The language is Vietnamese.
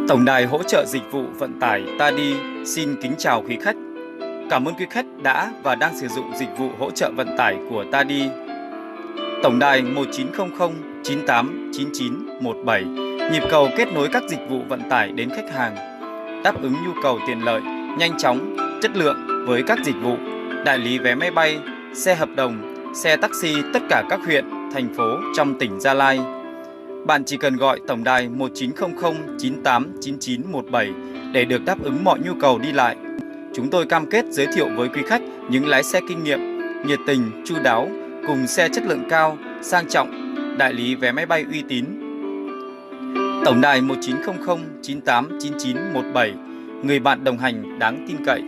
Tổng đài hỗ trợ dịch vụ vận tải Tadi xin kính chào quý khách. Cảm ơn quý khách đã và đang sử dụng dịch vụ hỗ trợ vận tải của Tadi. Tổng đài 1900 989917 nhịp cầu kết nối các dịch vụ vận tải đến khách hàng, đáp ứng nhu cầu tiện lợi, nhanh chóng, chất lượng với các dịch vụ đại lý vé máy bay, xe hợp đồng, xe taxi tất cả các huyện, thành phố trong tỉnh Gia Lai. Bạn chỉ cần gọi tổng đài 1900 989917 để được đáp ứng mọi nhu cầu đi lại. Chúng tôi cam kết giới thiệu với quý khách những lái xe kinh nghiệm, nhiệt tình, chu đáo, cùng xe chất lượng cao, sang trọng, đại lý vé máy bay uy tín. Tổng đài 1900 989917, người bạn đồng hành đáng tin cậy.